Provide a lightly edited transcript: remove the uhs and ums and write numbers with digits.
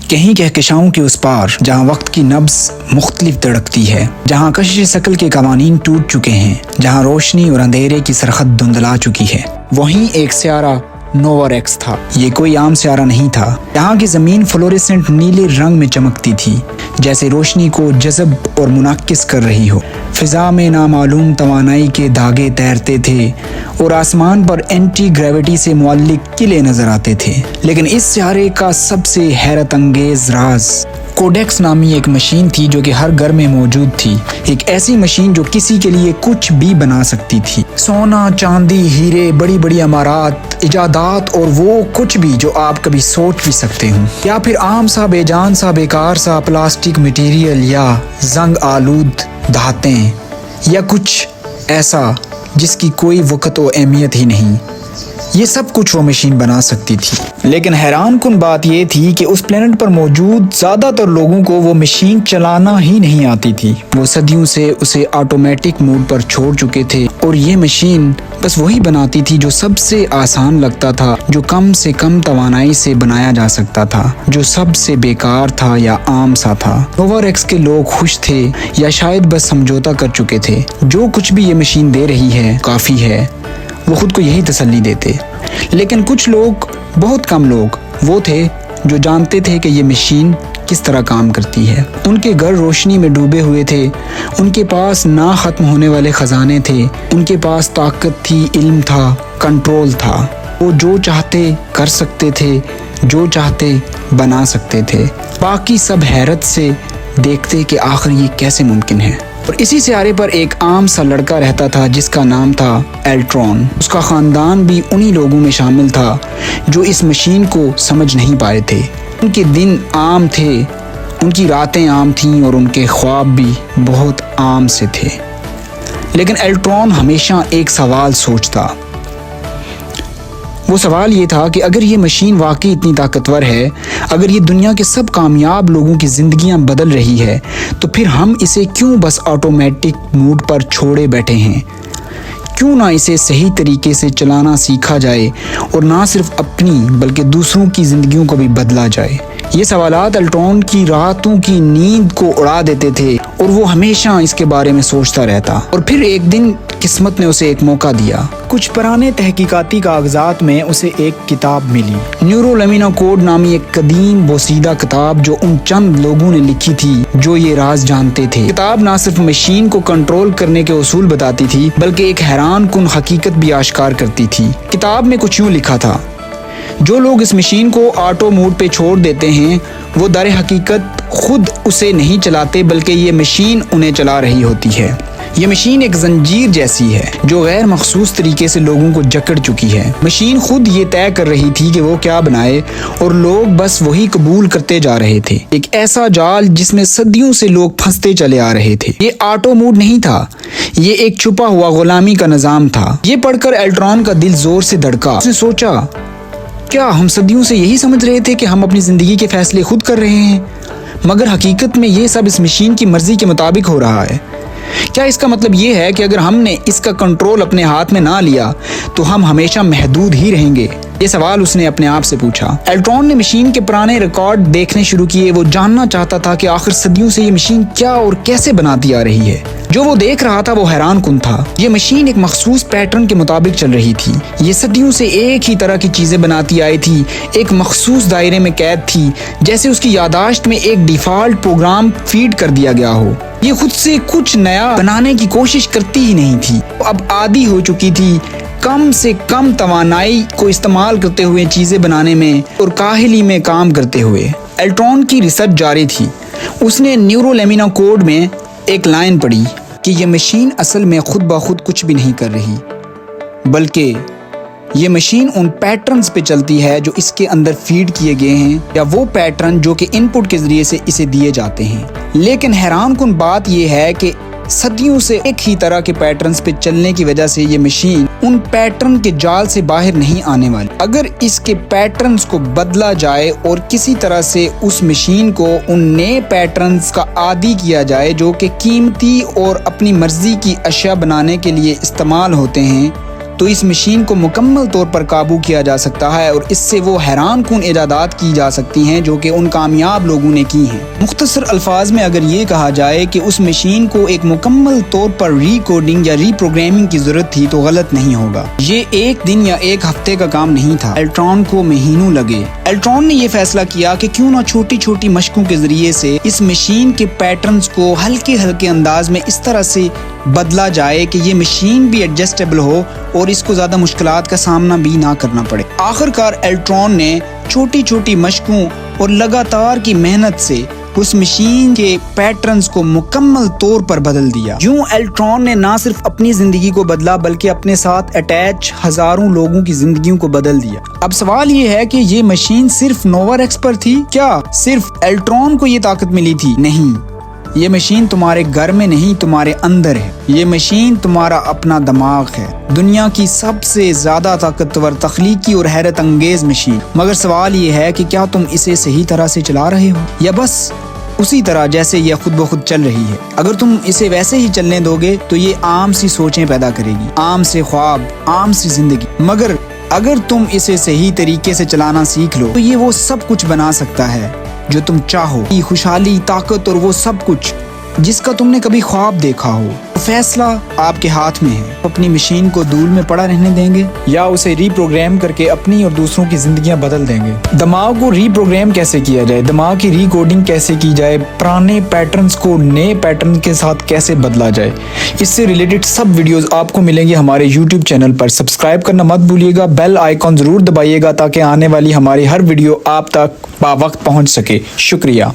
کہیں کہکشاؤں کے اس پار جہاں وقت کی نبض مختلف دھڑکتی ہے، جہاں کشش ثقل کے قوانین ٹوٹ چکے ہیں، جہاں روشنی اور اندھیرے کی سرحد دھندلا چکی ہے، وہیں ایک سیارہ نووا ریکس تھا۔ یہ کوئی عام سیارہ نہیں تھا۔ یہاں کی زمین فلوریسنٹ نیلے رنگ میں چمکتی تھی، جیسے روشنی کو جذب اور منعکس کر رہی ہو۔ فضا میں نامعلوم توانائی کے دھاگے تیرتے تھے اور آسمان پر اینٹی گریوٹی سے معلق قلعے نظر آتے تھے۔ لیکن اس سیارے کا سب سے حیرت انگیز راز کوڈیکس نامی ایک مشین تھی جو کہ ہر گھر میں موجود تھی۔ ایک ایسی مشین جو کسی کے لیے کچھ بھی بنا سکتی تھی۔ سونا، چاندی، ہیرے، بڑی بڑی عمارات، ایجادات اور وہ کچھ بھی جو آپ کبھی سوچ بھی سکتے ہوں، یا پھر عام سا، بے جان سا، بیکار سا پلاسٹک مٹیریل یا زنگ آلود دھاتیں یا کچھ ایسا جس کی کوئی وقت و اہمیت ہی نہیں، یہ سب کچھ وہ مشین بنا سکتی تھی۔ لیکن حیران کن بات یہ تھی کہ اس پلینٹ پر موجود زیادہ تر لوگوں کو وہ مشین چلانا ہی نہیں آتی تھی۔ وہ صدیوں سے اسے آٹومیٹک موڈ پر چھوڑ چکے تھے اور یہ مشین بس وہی بناتی تھی جو سب سے آسان لگتا تھا، جو کم سے کم توانائی سے بنایا جا سکتا تھا، جو سب سے بیکار تھا یا عام سا تھا۔ نووا ریکس کے لوگ خوش تھے یا شاید بس سمجھوتا کر چکے تھے۔ جو کچھ بھی یہ مشین دے رہی ہے کافی ہے، وہ خود کو یہی تسلی دیتے۔ لیکن کچھ لوگ، بہت کم لوگ وہ تھے جو جانتے تھے کہ یہ مشین کس طرح کام کرتی ہے۔ ان کے گھر روشنی میں ڈوبے ہوئے تھے، ان کے پاس نہ ختم ہونے والے خزانے تھے، ان کے پاس طاقت تھی، علم تھا، کنٹرول تھا۔ وہ جو چاہتے کر سکتے تھے، جو چاہتے بنا سکتے تھے۔ باقی سب حیرت سے دیکھتے کہ آخر یہ کیسے ممکن ہے۔ اور اسی سیارے پر ایک عام سا لڑکا رہتا تھا جس کا نام تھا ایلٹرون۔ اس کا خاندان بھی انہی لوگوں میں شامل تھا جو اس مشین کو سمجھ نہیں پائے تھے۔ ان کے دن عام تھے، ان کی راتیں عام تھیں اور ان کے خواب بھی بہت عام سے تھے۔ لیکن ایلٹرون ہمیشہ ایک سوال سوچتا۔ وہ سوال یہ تھا کہ اگر یہ مشین واقعی اتنی طاقتور ہے، اگر یہ دنیا کے سب کامیاب لوگوں کی زندگیاں بدل رہی ہے، تو پھر ہم اسے کیوں بس آٹومیٹک موڈ پر چھوڑے بیٹھے ہیں؟ کیوں نہ اسے صحیح طریقے سے چلانا سیکھا جائے اور نہ صرف اپنی بلکہ دوسروں کی زندگیوں کو بھی بدلا جائے؟ یہ سوالات ایلٹرون کی راتوں کی نیند کو اڑا دیتے تھے اور وہ ہمیشہ اس کے بارے میں سوچتا رہتا۔ اور پھر ایک دن قسمت نے اسے ایک موقع دیا۔ کچھ پرانے تحقیقاتی کاغذات میں اسے ایک کتاب ملی، نیورو لیمینا کوڈ نامی ایک قدیم بوسیدہ کتاب جو ان چند لوگوں نے لکھی تھی جو یہ راز جانتے تھے۔ کتاب نہ صرف مشین کو کنٹرول کرنے کے اصول بتاتی تھی بلکہ ایک حیران کن حقیقت بھی آشکار کرتی تھی۔ کتاب میں کچھ یوں لکھا تھا: جو لوگ اس مشین کو آٹو موڈ پہ چھوڑ دیتے ہیں وہ در حقیقت خود اسے نہیں چلاتے بلکہ یہ مشین انہیں چلا رہی ہوتی ہے۔ یہ مشین ایک زنجیر جیسی ہے جو غیر مخصوص طریقے سے لوگوں کو جکڑ چکی ہے۔ مشین خود یہ طے کر رہی تھی کہ وہ کیا بنائے اور لوگ بس وہی قبول کرتے جا رہے تھے۔ ایک ایسا جال جس میں صدیوں سے لوگ پھنستے چلے آ رہے تھے۔ یہ آٹو موڈ نہیں تھا، یہ ایک چھپا ہوا غلامی کا نظام تھا۔ یہ پڑھ کر ایلٹرون کا دل زور سے دھڑکا۔ اس نے سوچا، کیا ہم صدیوں سے یہی سمجھ رہے تھے کہ ہم اپنی زندگی کے فیصلے خود کر رہے ہیں، مگر حقیقت میں یہ سب اس مشین کی مرضی کے مطابق ہو رہا ہے؟ کیا اس کا مطلب یہ ہے کہ اگر ہم نے اس کا کنٹرول اپنے ہاتھ میں نہ لیا تو ہم ہمیشہ محدود ہی رہیں گے؟ یہ سوال اس نے اپنے آپ سے پوچھا۔ ایلٹرون نے مشین کے پرانے ریکارڈ دیکھنے شروع کیے۔ وہ جاننا چاہتا تھا کہ آخر صدیوں سے یہ مشین کیا اور کیسے بناتی آ رہی ہے۔ جو وہ دیکھ رہا تھا وہ حیران کن تھا۔ یہ مشین ایک مخصوص پیٹرن کے مطابق چل رہی تھی۔ یہ صدیوں سے ایک ہی طرح کی چیزیں بناتی آئی تھی، ایک مخصوص دائرے میں قید تھی، جیسے اس کی یادداشت میں ایک ڈیفالٹ پروگرام فیڈ کر دیا گیا ہو۔ یہ خود سے کچھ نیا بنانے کی کوشش کرتی ہی نہیں تھی۔ اب عادی ہو چکی تھی کم سے کم توانائی کو استعمال کرتے ہوئے چیزیں بنانے میں اور کاہلی میں کام کرتے ہوئے۔ ایلٹرون کی ریسرچ جاری تھی۔ اس نے نیورو لیمینا کوڈ میں ایک لائن پڑھی کہ یہ مشین اصل میں خود بخود کچھ بھی نہیں کر رہی، بلکہ یہ مشین ان پیٹرنز پہ چلتی ہے جو اس کے اندر فیڈ کیے گئے ہیں، یا وہ پیٹرن جو کہ ان پٹ کے ذریعے سے اسے دیے جاتے ہیں۔ لیکن حیران کن بات یہ ہے کہ صدیوں سے ایک ہی طرح کے پیٹرنز پہ چلنے کی وجہ سے یہ مشین ان پیٹرن کے جال سے باہر نہیں آنے والی۔ اگر اس کے پیٹرنز کو بدلا جائے اور کسی طرح سے اس مشین کو ان نئے پیٹرنز کا عادی کیا جائے جو کہ قیمتی اور اپنی مرضی کی اشیاء بنانے کے لیے استعمال ہوتے ہیں، تو اس مشین کو مکمل طور پر قابو کیا جا سکتا ہے اور اس سے وہ حیران کن ایجادات کی جا سکتی ہیں جو کہ ان کامیاب لوگوں نے کی ہیں۔ مختصر الفاظ میں اگر یہ کہا جائے کہ اس مشین کو ایک مکمل طور پر ری کوڈنگ یا ری پروگرامنگ کی ضرورت تھی تو غلط نہیں ہوگا۔ یہ ایک دن یا ایک ہفتے کا کام نہیں تھا، الٹران کو مہینوں لگے۔ الٹران نے یہ فیصلہ کیا کہ کیوں نہ چھوٹی چھوٹی مشقوں کے ذریعے سے اس مشین کے پیٹرنز کو ہلکے ہلکے انداز میں اس طرح سے بدلا جائے کہ یہ مشین بھی ایڈجسٹیبل ہو اور اس کو زیادہ مشکلات کا سامنا بھی نہ کرنا پڑے۔ آخر کار الٹران نے چھوٹی چھوٹی مشقوں اور لگاتار کی محنت سے اس مشین کے پیٹرنز کو مکمل طور پر بدل دیا۔ یوں الٹران نے نہ صرف اپنی زندگی کو بدلا بلکہ اپنے ساتھ اٹیچ ہزاروں لوگوں کی زندگیوں کو بدل دیا۔ اب سوال یہ ہے کہ یہ مشین صرف نووا ریکس پر تھی؟ کیا صرف الٹران کو یہ طاقت ملی تھی؟ نہیں، یہ مشین تمہارے گھر میں نہیں، تمہارے اندر ہے۔ یہ مشین تمہارا اپنا دماغ ہے، دنیا کی سب سے زیادہ طاقتور، تخلیقی اور حیرت انگیز مشین۔ مگر سوال یہ ہے کہ کیا تم اسے صحیح طرح سے چلا رہے ہو یا بس اسی طرح جیسے یہ خود بخود چل رہی ہے؟ اگر تم اسے ویسے ہی چلنے دو گے تو یہ عام سی سوچیں پیدا کرے گی، عام سے خواب، عام سی زندگی۔ مگر اگر تم اسے صحیح طریقے سے چلانا سیکھ لو تو یہ وہ سب کچھ بنا سکتا ہے جو تم چاہو، خوشحالی، طاقت اور وہ سب کچھ جس کا تم نے کبھی خواب دیکھا ہو۔ فیصلہ آپ کے ہاتھ میں ہے۔ اپنی مشین کو دھول میں پڑا رہنے دیں گے یا اسے ری پروگرام کر کے اپنی اور دوسروں کی زندگیاں بدل دیں گے؟ دماغ کو ری پروگرام کیسے کیا جائے، دماغ کی ری کوڈنگ کیسے کی جائے، پرانے پیٹرنز کو نئے پیٹرن کے ساتھ کیسے بدلا جائے، اس سے ریلیٹڈ سب ویڈیوز آپ کو ملیں گے ہمارے یوٹیوب چینل پر۔ سبسکرائب کرنا مت بھولیے گا، بیل آئیکن ضرور دبائیے گا تاکہ آنے والی ہماری ہر ویڈیو آپ تک باوقت پہنچ سکے۔ شکریہ۔